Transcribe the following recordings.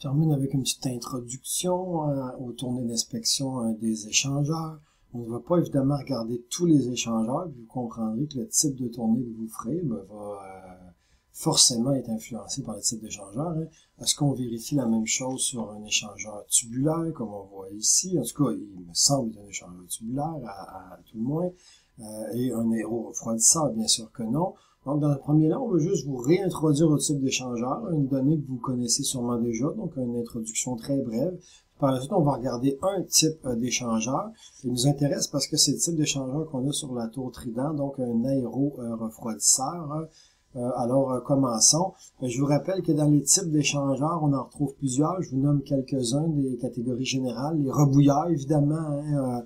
Je termine avec une petite introduction aux tournées d'inspection des échangeurs. On ne va pas évidemment regarder tous les échangeurs, vous comprendrez que le type de tournée que vous ferez va forcément être influencé par le type d'échangeur. Est-ce qu'on vérifie la même chose sur un échangeur tubulaire, comme on voit ici? En tout cas, il me semble être un échangeur tubulaire, à tout le moins. Et un aéro-refroidisseur, bien sûr que non. Donc, dans le premier là, on veut juste vous réintroduire au type d'échangeur, une donnée que vous connaissez sûrement déjà, donc une introduction très brève. Par la suite, on va regarder un type d'échangeur. Il nous intéresse parce que c'est le type d'échangeur qu'on a sur la tour Trident, donc un aéro-refroidisseur. Alors, commençons. Je vous rappelle que dans les types d'échangeurs, on en retrouve plusieurs. Je vous nomme quelques-uns des catégories générales. Les rebouilleurs, évidemment,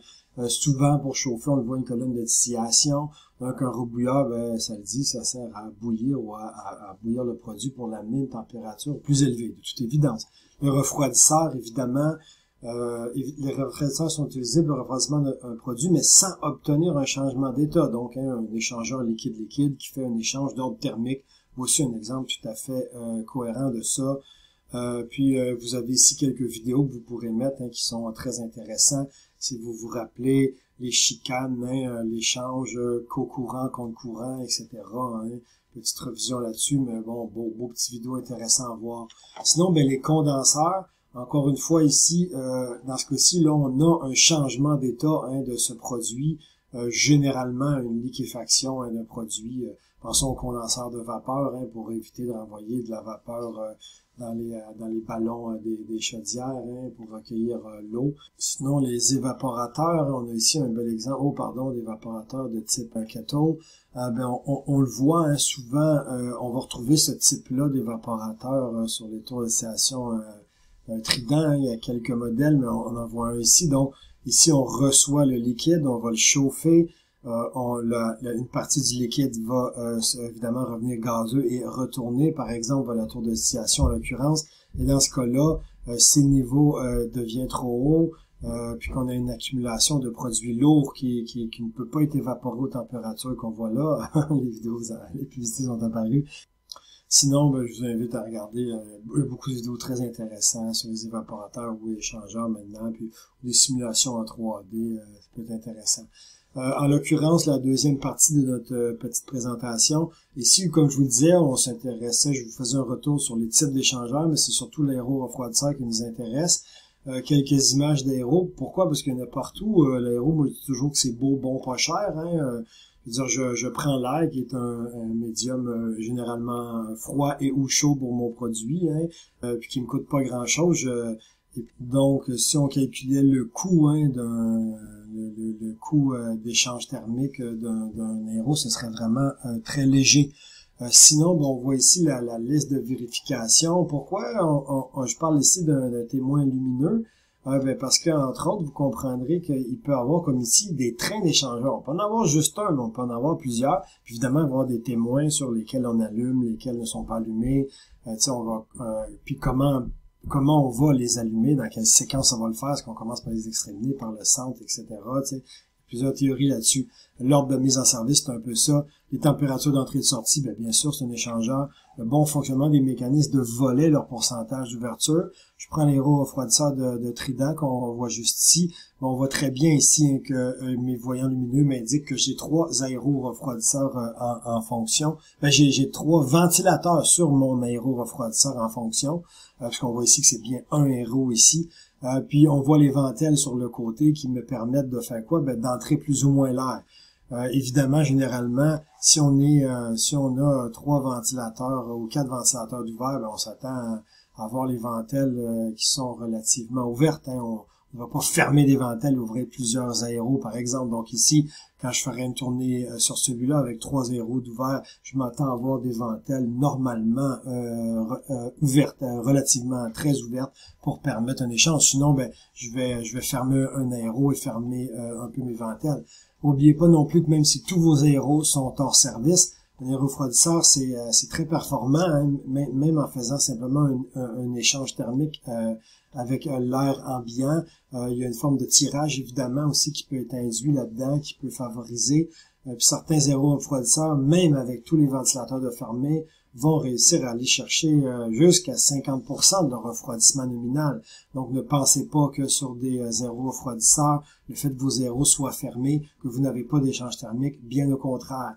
souvent pour chauffer, on le voit une colonne de distillation. Donc, un rebouilleur, ça le dit, ça sert à bouillir ou à bouillir le produit pour l'amener à une température plus élevée, de toute évidence. Le refroidisseur, évidemment, les refroidisseurs sont utilisés pour le refroidissement d'un produit, mais sans obtenir un changement d'état. Donc, un échangeur liquide-liquide qui fait un échange d'ordre thermique. Voici un exemple tout à fait cohérent de ça. Puis, vous avez ici quelques vidéos que vous pourrez mettre qui sont très intéressantes. Si vous vous rappelez les chicanes, l'échange co-courant contre courant, etc. Petite revision là-dessus, mais bon, beau petit vidéo intéressant à voir. Sinon, les condenseurs, encore une fois ici, dans ce cas-ci, là, on a un changement d'état de ce produit, généralement une liquéfaction d'un produit. Pensons au condenseur de vapeur pour éviter de renvoyer de la vapeur dans les ballons des chaudières pour recueillir l'eau. Sinon, les évaporateurs, on a ici un bel exemple, d'évaporateurs de type kettle. On le voit souvent, on va retrouver ce type-là d'évaporateur sur les tours de distillation Trident. Il y a quelques modèles, mais on en voit un ici. Donc, ici, on reçoit le liquide, on va le chauffer. Une partie du liquide va évidemment revenir gazeux et retourner, par exemple, à la tour de distillation en l'occurrence. Et dans ce cas-là, si le niveau devient trop haut, puis qu'on a une accumulation de produits lourds qui ne peut pas être évaporé aux températures qu'on voit là, les publicités sont apparues. Sinon, je vous invite à regarder beaucoup de vidéos très intéressantes sur les évaporateurs ou les échangeurs maintenant, puis des simulations en 3D, ça peut être intéressant. En l'occurrence, la deuxième partie de notre petite présentation. Ici, comme je vous le disais, on s'intéressait, je vous faisais un retour sur les types d'échangeurs, mais c'est surtout l'aéro-refroidisseur qui nous intéresse. Quelques images d'aéro. Pourquoi? Parce qu'il y en a partout. L'aéro, moi, je dis toujours que c'est beau, bon, pas cher. Je veux dire, je prends l'air qui est un médium généralement froid et ou chaud pour mon produit, puis qui me coûte pas grand-chose. Donc, si on calculait le coût le coût d'échange thermique d'un aéro, ce serait vraiment très léger. Sinon, on voit ici la liste de vérification. Pourquoi je parle ici d'un témoin lumineux? Parce que, entre autres, vous comprendrez qu'il peut y avoir, comme ici, des trains d'échangeurs. On peut en avoir juste un, mais on peut en avoir plusieurs. Puis évidemment, avoir des témoins sur lesquels on allume, lesquels ne sont pas allumés. Puis comment on va les allumer, dans quelle séquence on va le faire, est-ce qu'on commence par les extrémités, par le centre, etc. Plusieurs théories là-dessus. L'ordre de mise en service, c'est un peu ça. Les températures d'entrée et de sortie, bien sûr, c'est un échangeur. Le bon fonctionnement des mécanismes de voler leur pourcentage d'ouverture. Je prends l'aéro-refroidisseur de Trident qu'on voit juste ici. On voit très bien ici que mes voyants lumineux m'indiquent que j'ai 3 aéro-refroidisseurs en fonction. J'ai 3 ventilateurs sur mon aéro-refroidisseur en fonction. Parce qu'on voit ici que c'est bien un aéro ici. Puis on voit les ventelles sur le côté qui me permettent de faire quoi? D'entrer plus ou moins l'air. Évidemment, généralement, si on a 3 ventilateurs ou 4 ventilateurs d'ouvert, on s'attend à avoir les ventelles qui sont relativement ouvertes. On ne va pas fermer des ventelles, ouvrir plusieurs aéros, par exemple. Donc ici, quand je ferai une tournée sur celui-là avec 3 aéros d'ouvert, je m'attends à avoir des ventelles normalement ouvertes, relativement très ouvertes, pour permettre un échange. Sinon, je vais fermer un aéro et fermer un peu mes ventelles. N'oubliez pas non plus que même si tous vos aéros sont hors service, un aérofroidisseur, c'est très performant, même en faisant simplement un échange thermique avec l'air ambiant. Il y a une forme de tirage, évidemment, aussi qui peut être induit là-dedans, qui peut favoriser. Puis certains aérofroidisseurs, même avec tous les ventilateurs de fermés, vont réussir à aller chercher jusqu'à 50% de leur refroidissement nominal. Donc, ne pensez pas que sur des aéros refroidisseurs, le fait que vos aéros soient fermés, que vous n'avez pas d'échange thermique, bien au contraire.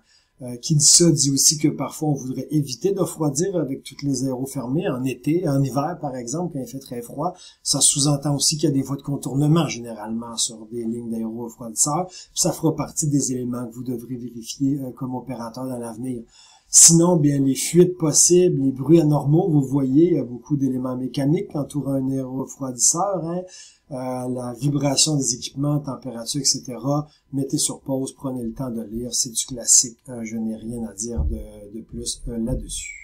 Qui dit ça dit aussi que parfois on voudrait éviter de refroidir avec toutes les aéros fermés en été, en hiver par exemple, quand il fait très froid. Ça sous-entend aussi qu'il y a des voies de contournement généralement sur des lignes d'aéros refroidisseurs. Ça fera partie des éléments que vous devrez vérifier comme opérateur dans l'avenir. Sinon, bien les fuites possibles, les bruits anormaux, vous voyez, il y a beaucoup d'éléments mécaniques entourant un aéro refroidisseur, hein. La vibration des équipements, température, etc. Mettez sur pause, prenez le temps de lire, c'est du classique. Je n'ai rien à dire de plus là-dessus.